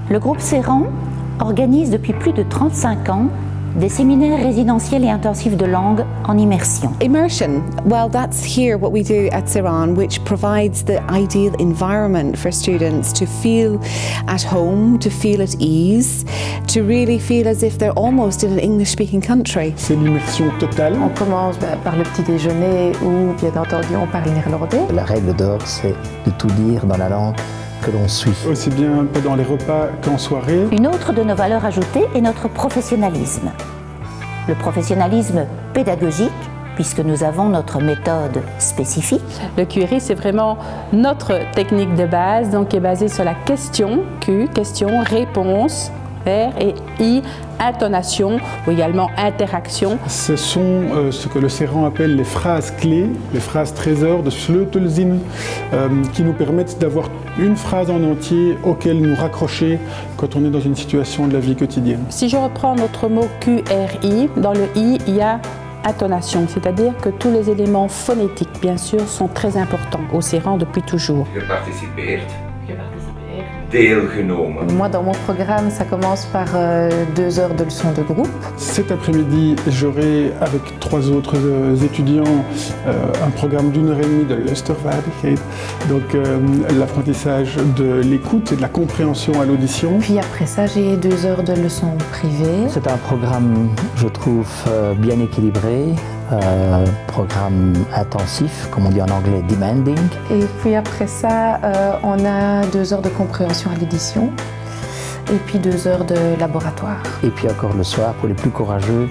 Le groupe Serran organise depuis plus de 35 ans des séminaires résidentiels et intensifs de langue en immersion. Immersion, well, that's here what we do at Serran, which provides the ideal environment for students to feel at home, to feel at ease, to really feel as if they're almost in an English-speaking country. C'est l'immersion totale. On commence par le petit déjeuner où, bien entendu, on parle néerlandais. La règle d'or, c'est de tout dire dans la langue que l'on suit. Aussi bien pendant les repas qu'en soirée. Une autre de nos valeurs ajoutées est notre professionnalisme. Le professionnalisme pédagogique, puisque nous avons notre méthode spécifique. Le QRI, c'est vraiment notre technique de base, donc qui est basée sur la question, Q, question, réponse, R, et I, intonation, ou également interaction. Ce sont ce que le Serran appelle les phrases clés, les phrases trésors de Sleutelzin, qui nous permettent d'avoir une phrase en entier auquel nous raccrocher quand on est dans une situation de la vie quotidienne. Si je reprends notre mot QRI, dans le I, il y a intonation, c'est-à-dire que tous les éléments phonétiques, bien sûr, sont très importants au Serran depuis toujours. Moi, dans mon programme, ça commence par 2 heures de leçons de groupe. Cet après-midi, j'aurai avec 3 autres étudiants un programme d'1h30 de Luistervaardigheid, donc l'apprentissage de l'écoute et de la compréhension à l'audition. Puis après ça, j'ai 2 heures de leçons privées. C'est un programme, je trouve, bien équilibré. Programme intensif, comme on dit en anglais, demanding. Et puis après ça, on a 2 heures de compréhension à l'édition et puis 2 heures de laboratoire. Et puis encore le soir, pour les plus courageux,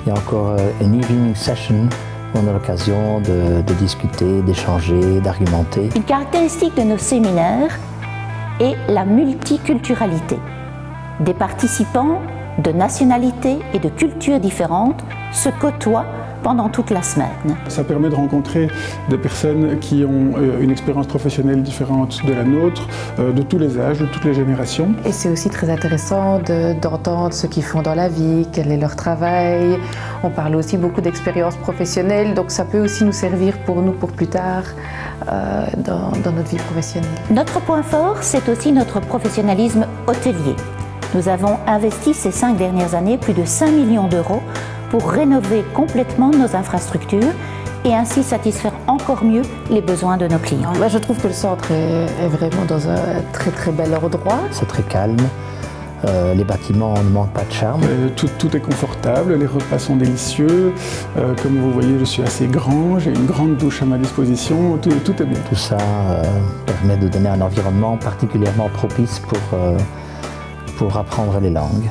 il y a encore une evening session où on a l'occasion de discuter, d'échanger, d'argumenter. Une caractéristique de nos séminaires est la multiculturalité. Des participants de nationalités et de cultures différentes se côtoient pendant toute la semaine. Ça permet de rencontrer des personnes qui ont une expérience professionnelle différente de la nôtre, de tous les âges, de toutes les générations. Et c'est aussi très intéressant d'entendre ce qu'ils font dans la vie, quel est leur travail. On parle aussi beaucoup d'expériences professionnelles, donc ça peut aussi nous servir pour nous pour plus tard dans notre vie professionnelle. Notre point fort, c'est aussi notre professionnalisme hôtelier. Nous avons investi ces 5 dernières années plus de 5 millions d'euros pour rénover complètement nos infrastructures et ainsi satisfaire encore mieux les besoins de nos clients. Je trouve que le centre est vraiment dans un très bel endroit. C'est très calme, les bâtiments ne manquent pas de charme. Tout est confortable, les repas sont délicieux. Comme vous voyez, je suis assez grand, j'ai une grande douche à ma disposition, tout est bien. Tout ça permet de donner un environnement particulièrement propice pour apprendre les langues.